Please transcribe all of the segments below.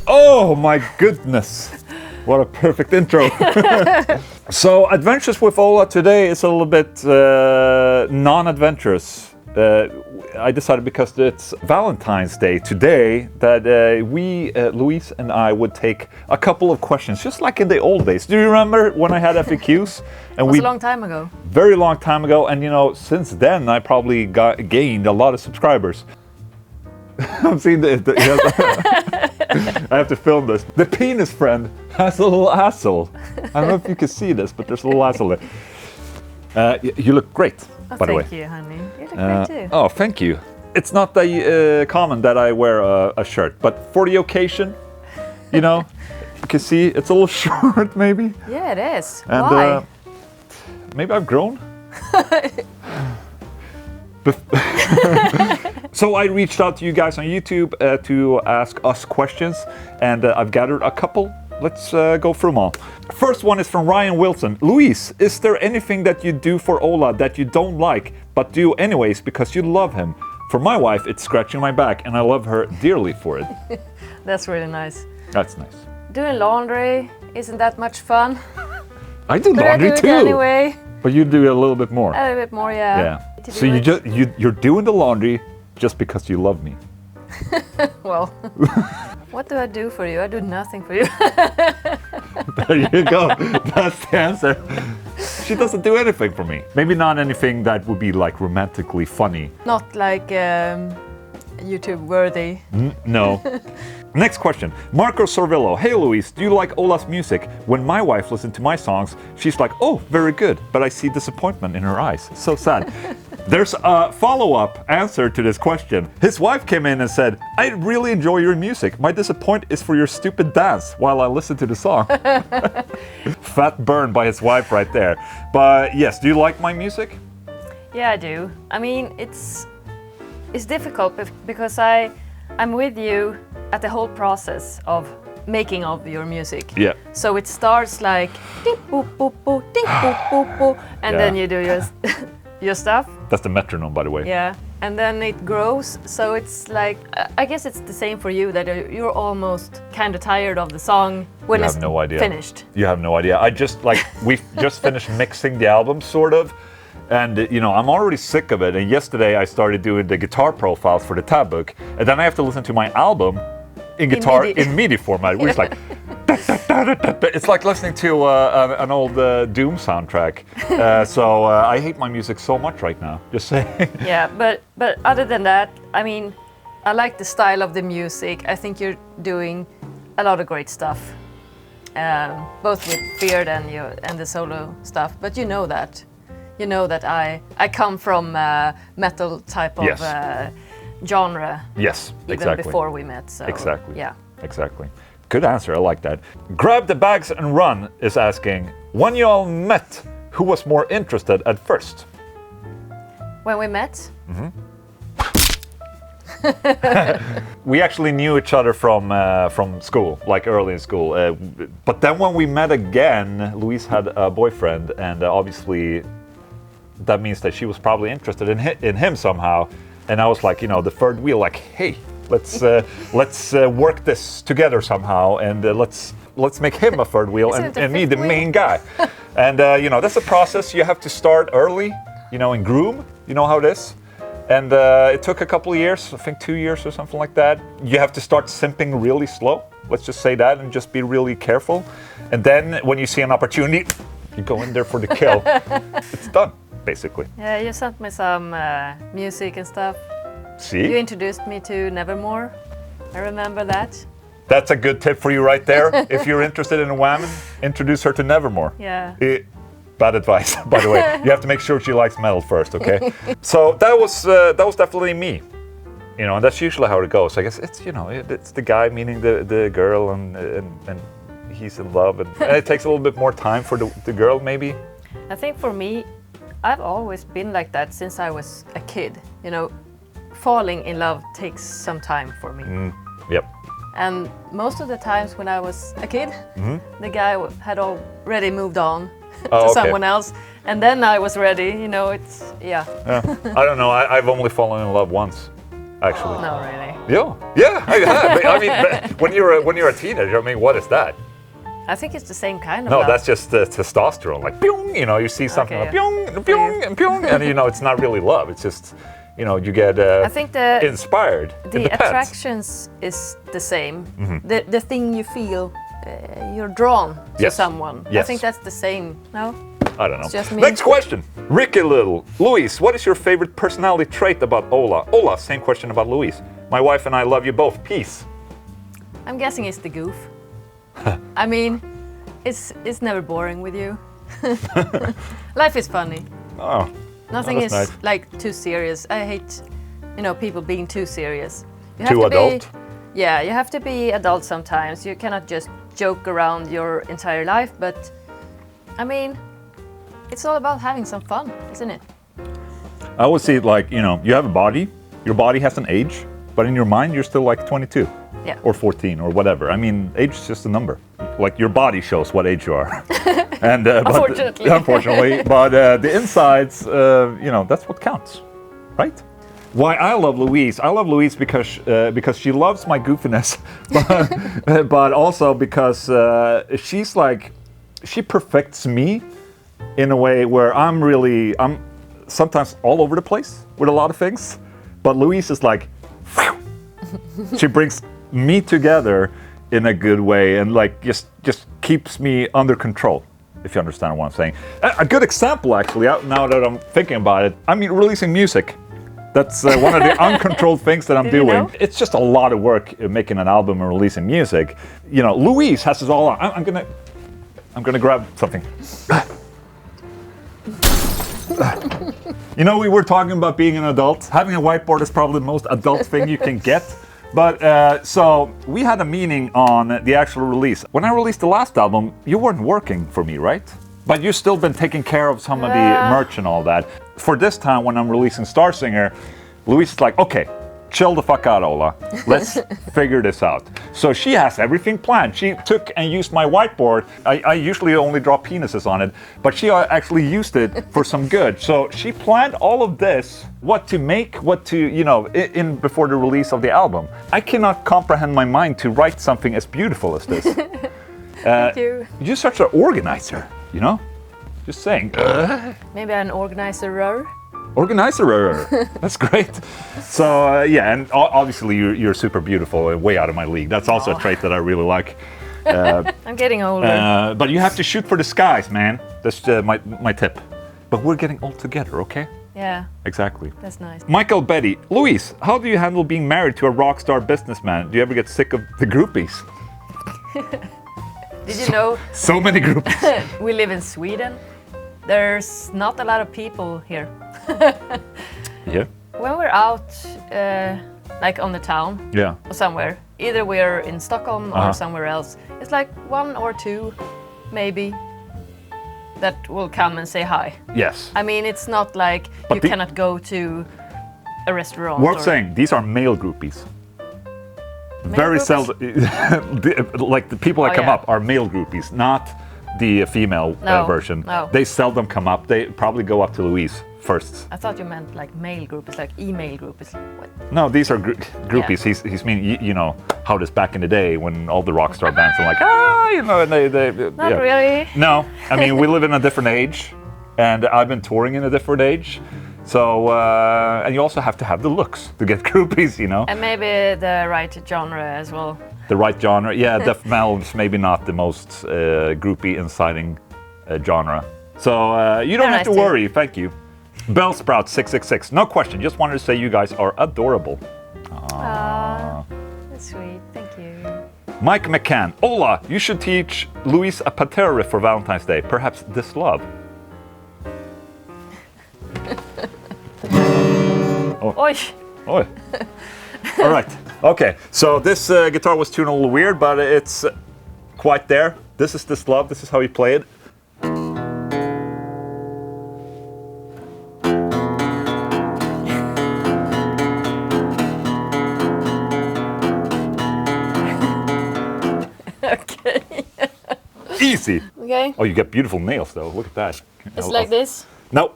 Oh my goodness. What a perfect intro. So Adventures with Ola today is a little bit non-adventurous. I decided because it's Valentine's Day today that Louise and I would take a couple of questions, just like in the old days. Do you remember when I had FAQs? And it was a long time ago. Very long time ago, and you know, since then I probably gained a lot of subscribers. I'm seeing I have to film this. The penis friend has a little asshole. I don't know if you can see this, but there's a little asshole there. You look great, by the way. Thank you, honey. You look great too. Oh, thank you. It's not that common that I wear a shirt, but for the occasion, you know, you can see it's a little short, maybe. Yeah, it is. And, why? Maybe I've grown. So I reached out to you guys on YouTube to ask us questions, and I've gathered a couple. Let's go through them all. First one is from Ryan Wilson. Louise, is there anything that you do for Ola that you don't like, but do anyways because you love him? For my wife, it's scratching my back, and I love her dearly for it. That's really nice. That's nice. Doing laundry isn't that much fun. I do laundry I do too. it anyway. But you do a little bit more. A little bit more, yeah. Yeah. So you're doing the laundry just because you love me. Well, what do I do for you? I do nothing for you. There you go. That's the answer. She doesn't do anything for me. Maybe not anything that would be like romantically funny. Not like YouTube worthy. No. Next question. Marco Sorvillo. Hey Louise, do you like Ola's music? When my wife listens to my songs, she's like, oh, very good. But I see disappointment in her eyes. So sad. There's a follow-up answer to this question. His wife came in and said, I really enjoy your music. My disappointment is for your stupid dance while I listen to the song. Fat burn by his wife right there. But yes, do you like my music? Yeah, I do. I mean, it's difficult because I'm with you at the whole process of making of your music. Yeah. So it starts like ding boop boop boop ding boop boop boop, and then you do your stuff. That's the metronome, by the way. Yeah, and then it grows. So it's like I guess it's the same for you that you're almost kind of tired of the song when it's finished. You have no idea. We've just finished mixing the album, sort of. And you know, I'm already sick of it. And yesterday I started doing the guitar profiles for the tab book, and then I have to listen to my album in MIDI format, which is like it's like listening to an old Doom soundtrack. So I hate my music so much right now. Just saying. Yeah, but other than that, I mean, I like the style of the music. I think you're doing a lot of great stuff, both with Beard and the solo stuff. But you know that. You know that I come from metal type of genre. Yes, even exactly. Before we met. So, exactly. Yeah. Exactly. Good answer. I like that. Grab the bags and run is asking, when you all met, who was more interested at first? When we met? Mm-hmm. We actually knew each other from school, like early in school. But then when we met again, Louise had a boyfriend, and obviously that means that she was probably interested in him somehow. And I was like, you know, the third wheel, like, hey, let's work this together somehow, and let's make him a third wheel and me the main guy. And you know, that's a process. You have to start early, you know, and groom. You know how it is. And it took a couple of years, I think 2 years or something like that. You have to start simping really slow. Let's just say that, and just be really careful. And then when you see an opportunity, you go in there for the kill. It's done, basically. Yeah, you sent me some music and stuff. See? You introduced me to Nevermore. I remember that. That's a good tip for you right there. If you're interested in a woman, introduce her to Nevermore. Yeah. Bad advice, by the way. You have to make sure she likes metal first, okay? So that was definitely me, you know, and that's usually how it goes. I guess it's, you know, it's the guy meeting the girl, and he's in love, and it takes a little bit more time for the girl, maybe. I think for me, I've always been like that since I was a kid. You know, falling in love takes some time for me. Yep. And most of the times when I was a kid, the guy had already moved on to someone else, and then I was ready. You know, it's I don't know. I've only fallen in love once. actually. No, really. Yeah, I have. I mean, when you're a teenager, I mean, what is that? I think it's the same kind of No, love. that's just testosterone. Like, pyong, you know, you see something Okay, like yeah. pyong, and pyong, and pyong, and you know, it's not really love. It's just, you know, you get I think inspired. It the depends. attractions is the same. The thing you feel, you're drawn to Yes. someone. I Yes. think that's the same. No? I don't know. It's just me. Next question. Ricky Little. Louise, what is your favorite personality trait about Ola? Ola, same question about Louise. My wife and I love you both. Peace. I'm guessing it's the goof. I mean, it's never boring with you. Life is funny. Oh, Nothing is that's nice. like too serious. I hate, people being too serious. You Too to adult? Yeah, you have to be adult sometimes. You cannot just joke around your entire life, but I mean, it's all about having some fun, isn't it? I always see it like, you know, you have a body, your body has an age, but in your mind you're still like 22 Yeah. or 14 or whatever. I mean, age is just a number. Like your body shows what age you are. And Unfortunately. unfortunately, but the insides, you know, that's what counts, right? Why I love Louise because she loves my goofiness, but also because she perfects me in a way where I'm sometimes all over the place with a lot of things, but Louise is like, she brings me together in a good way and like just keeps me under control, if you understand what I'm saying. A good example, actually, now that I'm thinking about it, I mean, releasing music. That's one of the uncontrolled things that I'm Did you doing. know? It's just a lot of work making an album and releasing music. You know, Louise has it all on. I'm gonna grab something. You know, we were talking about being an adult. Having a whiteboard is probably the most adult thing you can get. But so we had a meeting on the actual release. When I released the last album, you weren't working for me, right? But you've still been taking care of some of the merch and all that. For this time, when I'm releasing Star Singer, Louise is like, okay, chill the fuck out, Ola. Let's figure this out. So she has everything planned. She took and used my whiteboard. I usually only draw penises on it, but she actually used it for some good. So she planned all of this, what to make, what to, you know, in before the release of the album. I cannot comprehend my mind to write something as beautiful as this. Thank you. You're such an organizer, you know? Just saying. Maybe an organizer. Organizer. That's great. So yeah, and obviously you're super beautiful and way out of my league. That's also a trait that I really like. I'm getting older. But you have to shoot for the skies, man. That's my tip. But we're getting all together, okay? Yeah, Exactly. that's nice. Michael Betty. Louise, how do you handle being married to a rock star businessman? Do you ever get sick of the groupies? Did you know So many groupies. we live in Sweden? There's not a lot of people here. Yeah. When we're out, like on the town Yeah. or somewhere, either we're in Stockholm or somewhere else, it's like one or two, maybe, that will come and say hi. Yes. I mean, it's not like But you cannot go to a restaurant. Worth or- saying, these are male groupies. Very groupies? seldom, like the people that Oh, come yeah. up are male groupies, not the female No, version. no. They seldom come up. They probably go up to Louise first. I thought you meant like male groupies, like email groupies. What? No, these are groupies. Yeah. He's mean, you know how this back in the day when all the rock star bands are like, you know, and they Not yeah. really. No, I mean we live in a different age, and I've been touring in a different age. So and you also have to have the looks to get groupies, you know. And maybe the right genre as well. The right genre, yeah. Death metal is maybe not the most groupie inciting genre. So you don't They're have to nice too. worry. Thank you. Bellsprout 666. No question. Just wanted to say you guys are adorable. Aww, that's sweet. Thank you. Mike McCann. Ola, you should teach Louise a Pantera riff for Valentine's Day. Perhaps This Love. Oi! Oi. All right. Okay. So this guitar was tuned a little weird, but it's quite there. This is This Love. This is how you play it. Okay. Easy. Okay. Oh, you get beautiful nails though. Look at that. It's like this. No.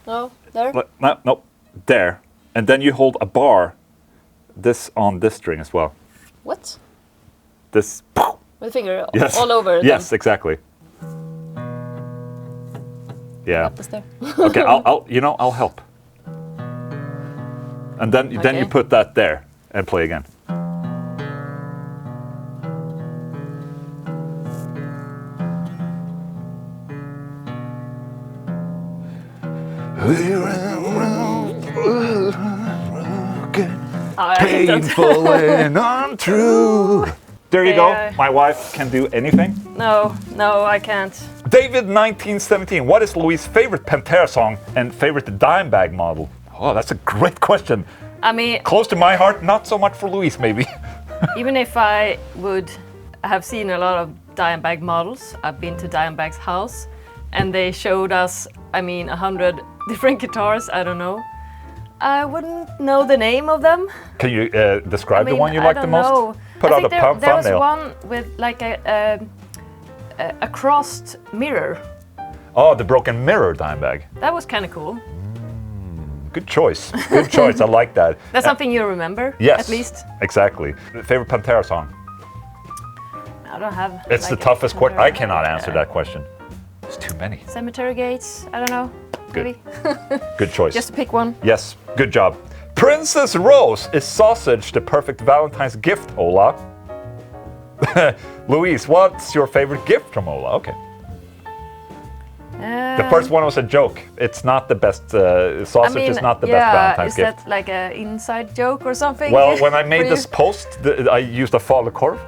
No, there. No. There. And then you hold a bar this on this string as well. What? This. With finger Yes. all over. Yes, exactly. Yeah. Up the stair. Okay, I'll help. And then you Okay. put that there and play again. Painful and untrue. There you go. Okay, My wife can do anything. No, I can't. David 1917. What is Louise's favorite Pantera song and favorite Dimebag model? Oh, that's a great question. I mean, Close to my heart, not so much for Louise, maybe. even if I would have seen a lot of Dimebag models, I've been to Dimebag's house, and they showed us, 100 different guitars. I don't know. I wouldn't know the name of them. Can you describe the one you like the most? Know. Put I out a think there was thumbnail. one with like a crossed mirror. Oh, the broken mirror Dimebag. That was kind of cool. Good choice. Good choice. I like that. That's something you remember, Yes. at least. Exactly. Favorite Pantera song? I don't have. It's like, the toughest a- question. I cannot answer that question. It's too many. Cemetery Gates. I don't know. Good. Maybe. Good choice. Just to pick one. Yes, good job. Princess Rose, is sausage the perfect Valentine's gift, Ola? Louise, what's your favorite gift from Ola? Okay. The first one was a joke. It's not the best, sausage is not the best Valentine's is gift. that like an inside joke or something? Well, when I for made you? this post, I used a falukorv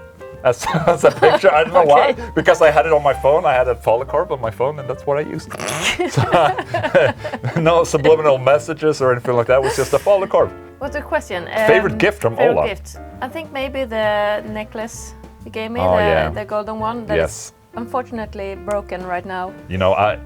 as a picture. I don't know why, Okay. because I had it on my phone. I had a falukorv on my phone, and that's what I used. So, no subliminal messages or anything like that. It was just a falukorv. What's the question? Favorite gift from favorite Ola? gift. I think maybe the necklace you gave me, Oh, yeah. the golden one. That Yes. is unfortunately broken right now. You know, I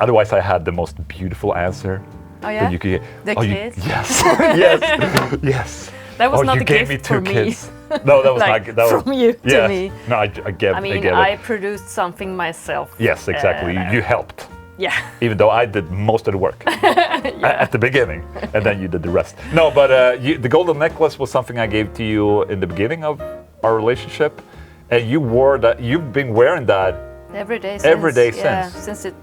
otherwise I had the most beautiful answer. Oh yeah. That you could, The kids? Yes, yes, yes. That was Oh, not you a gave gift me two for me. kids. No, that was Like, not. That was, from you to yes. me. No, I gave. I mean, gave I it. produced something myself. Yes, exactly. You helped, Yeah. even though I did most of the work at the beginning, and then you did the rest. No, but the golden necklace was something I gave to you in the beginning of our relationship, and you wore that. You've been wearing that Every day since. Every day yeah, since. Since it,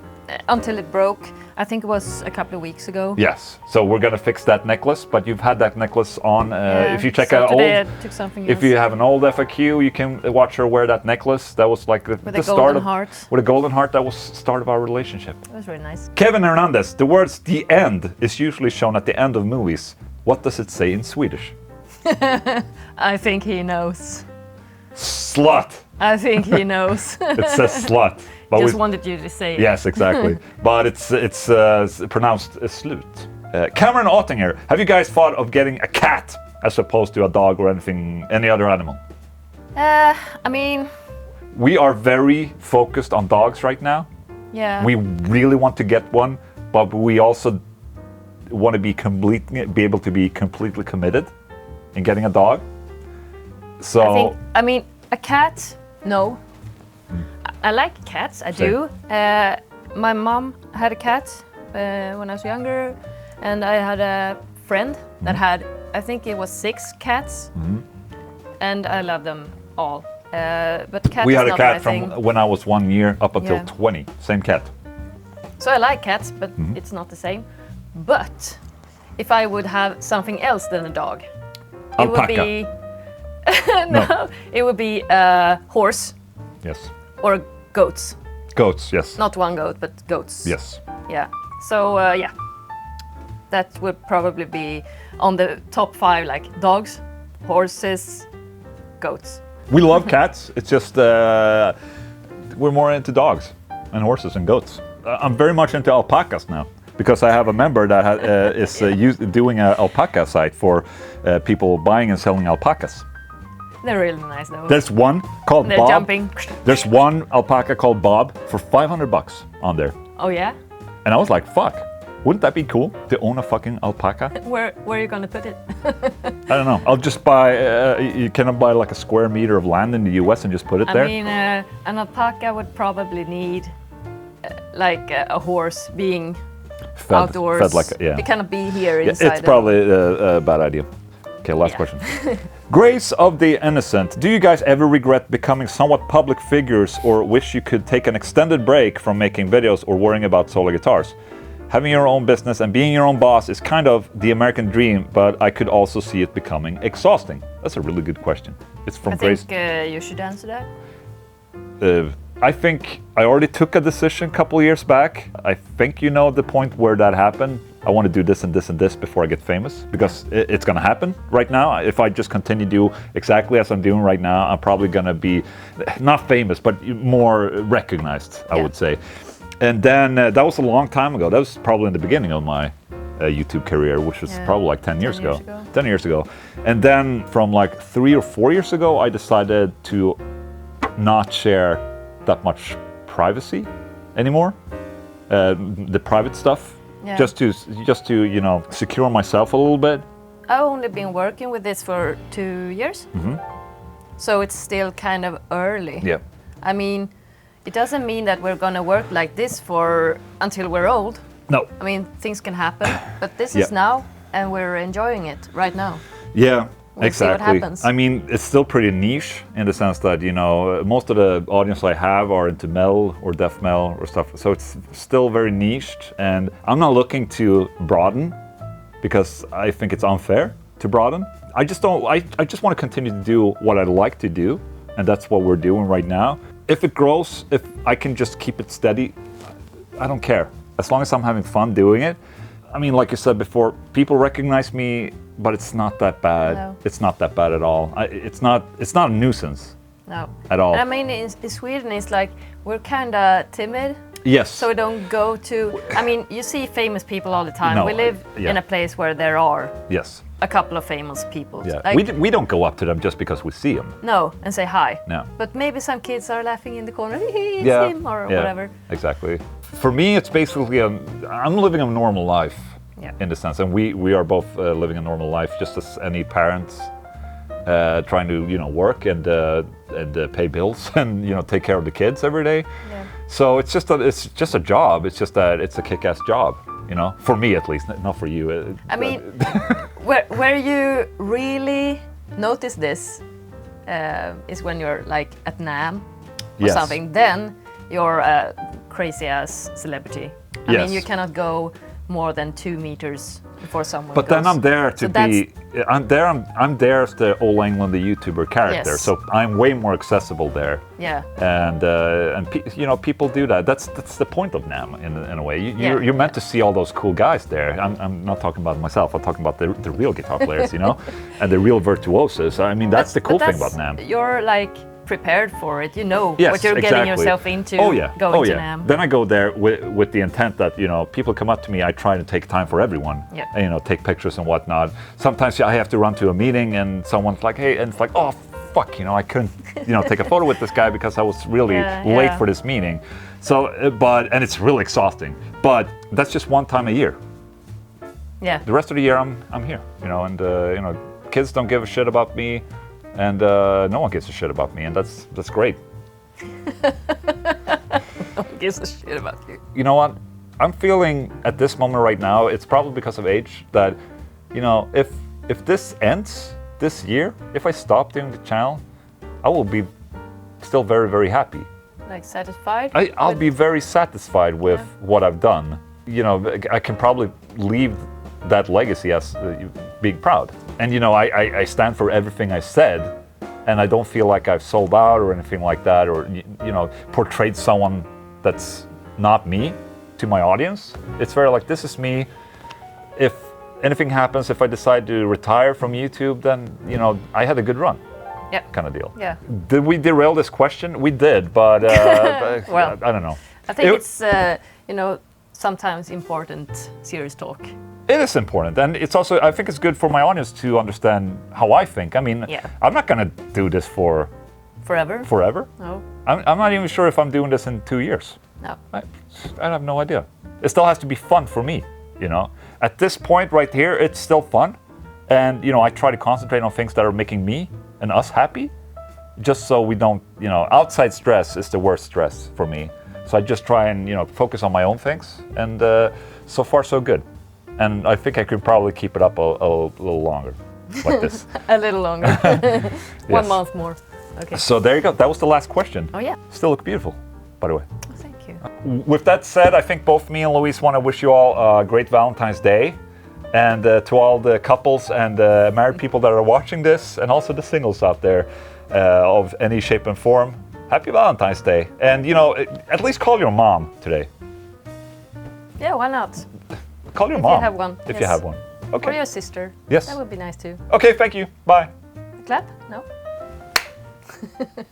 until it broke. I think it was a couple of weeks ago. Yes, so we're gonna fix that necklace, but you've had that necklace on. If you check so out today old, I took something if else. you have an old FAQ, you can watch her wear that necklace. That was like the With a start golden of heart. with a golden heart. That was start of our relationship. It was really nice. Kevin Hernandez. The words "the end" is usually shown at the end of movies. What does it say in Swedish? I think he knows. Slut. I think he knows. It says slut. But Just we- wanted you to say it. Yes, exactly. But it's pronounced slut. Cameron Ottinger, have you guys thought of getting a cat as opposed to a dog or any other animal? I mean, We are very focused on dogs right now. yeah. We really want to get one, but we also want to be able to be completely committed in getting a dog. So I mean, a cat, no. I like cats, I Same. do. My mom had a cat when I was younger, and I had a friend that Mm-hmm. had, I think it was 6 cats, and I love them all. But cat we is had a not cat my from thing. when I was 1 year up until Yeah. 20. Same cat. So I like cats, but Mm-hmm. it's not the same. But if I would have something else than a dog, it would Alpaca. be no, it would be a horse Yes. or goats. Goats. Yes. Not one goat, but goats. Yes. Yeah. So yeah, that would probably be on the top 5, like dogs, horses, goats. We love cats. It's just we're more into dogs and horses and goats. I'm very much into alpacas now because I have a member that is doing an alpaca site for people buying and selling alpacas. They're really nice though. There's one called They're Bob. jumping. There's one alpaca called Bob for $500 on there, Oh yeah. and I was like, "Fuck, wouldn't that be cool to own a fucking alpaca?" Where are you gonna put it? I don't know. I'll just buy. You cannot buy like a square meter of land in the U.S. and just put it there. I mean, an alpaca would probably need like a horse being outdoors. fed like yeah. It cannot be here Yeah, inside. it's probably a bad idea. Okay, last Yeah. question. Grace of the Innocent. Do you guys ever regret becoming somewhat public figures or wish you could take an extended break from making videos or worrying about solo guitars? Having your own business and being your own boss is kind of the American dream, but I could also see it becoming exhausting. That's a really good question. It's from I Grace. think you should answer that. I think I already took a decision a couple years back. I think you know the point where that happened. I want to do this and this and this before I get famous, because it's going to happen right now. If I just continue to do exactly as I'm doing right now, I'm probably going to be not famous, but more recognized, I would say. And then that was a long time ago. That was probably in the beginning of my YouTube career, which was probably like 10 years ago. 10 years ago. And then from like 3 or 4 years ago, I decided to not share that much privacy anymore, the private stuff, just to you know, secure myself a little bit. I've only been working with this for 2 years, so it's still kind of early. Yeah. I mean, it doesn't mean that we're gonna work like this for until we're old. No. I mean, things can happen, but this is now, and we're enjoying it right now. Yeah. We'll see what Exactly. happens. I mean, it's still pretty niche in the sense that, you know, most of the audience I have are into metal or death metal or stuff. So it's still very niched, and I'm not looking to broaden because I think it's unfair to broaden. I just want to continue to do what I like to do, and that's what we're doing right now. If it grows, if I can just keep it steady, I don't care. As long as I'm having fun doing it. I mean, like you said before, people recognize me, but it's not that bad. No. It's not that bad at all. It's not a nuisance. No. At all. And I mean, in Sweden, it's like we're kind of timid. Yes. So we don't go to. I mean, you see famous people all the time. No, we live in a place where there are Yes. a couple of famous people. Yeah. Like, We don't go up to them just because we see them. no, and say hi. No. But maybe some kids are laughing in the corner. It's Yeah. him or Yeah, whatever. Exactly. For me, it's basically I'm living a normal life. Yeah. In the sense, and we are both living a normal life, just as any parents trying to work and pay bills and take care of the kids every day. Yeah. So it's just a job. It's just that it's a kick-ass job, for me at least, not for you. I mean, where you really notice this is when you're like at NAMM or Yes. something. Then you're a crazy ass celebrity. I Yes. mean, you cannot go more than 2 meters before someone But goes. then I'm there to So be. I'm there as the old Englund, the YouTuber character. Yes. So I'm way more accessible there. Yeah. And people do that. That's the point of NAMM in a way. Yeah. You're meant to see all those cool guys there. I'm not talking about myself. I'm talking about the real guitar players, and the real virtuosos. I mean, that's the cool thing about NAMM. You're like prepared for it. You know Yes, what you're getting yourself into. Going to NAMM. Then I go there with the intent that people come up to me. I try to take time for everyone. Yeah. And, take pictures and whatnot. Sometimes I have to run to a meeting and someone's like, "Hey," and it's like, "Oh, fuck," I couldn't, take a photo with this guy because I was really late for this meeting. So, and it's really exhausting. But that's just one time a year. Yeah. The rest of the year, I'm here. And kids don't give a shit about me. And no one gives a shit about me, and that's great. No one gives a shit about you. You know what? I'm feeling at this moment right now, it's probably because of age, that, if this ends this year, if I stop doing the channel, I will be still very, very happy. Like satisfied? I'll be very satisfied with what I've done. I can probably leave that legacy as being proud. And I stand for everything I said, and I don't feel like I've sold out or anything like that, or portrayed someone that's not me to my audience. It's very like, this is me. If anything happens, if I decide to retire from YouTube, then I had a good run. Yeah. Kind of deal. Yeah. Did we derail this question? We did, but Well, I don't know. I think it's sometimes important serious talk. It is important, and it's also, I think it's good for my audience to understand how I think. I mean, I'm not gonna do this for forever. No. I'm not even sure if I'm doing this in 2 years. No. I have no idea. It still has to be fun for me, At this point right here, it's still fun, and I try to concentrate on things that are making me and us happy, just so we don't, outside stress is the worst stress for me. So I just try and focus on my own things, and so far so good. And I think I could probably keep it up a little longer. like this. A little longer. One Yes. month more. Okay. So there you go. That was the last question. Oh yeah. Still look beautiful, by the way. Oh, thank you. With that said, I think both me and Louise want to wish you all a great Valentine's Day. And to all the couples and married people that are watching this, and also the singles out there of any shape and form, happy Valentine's Day. And, you know, at least call your mom today. Yeah, why not? Call your If mom. you have one, If you yes. have one. Okay. Or your sister. Yes. That would be nice too. Okay, thank you. Bye. Clap? No?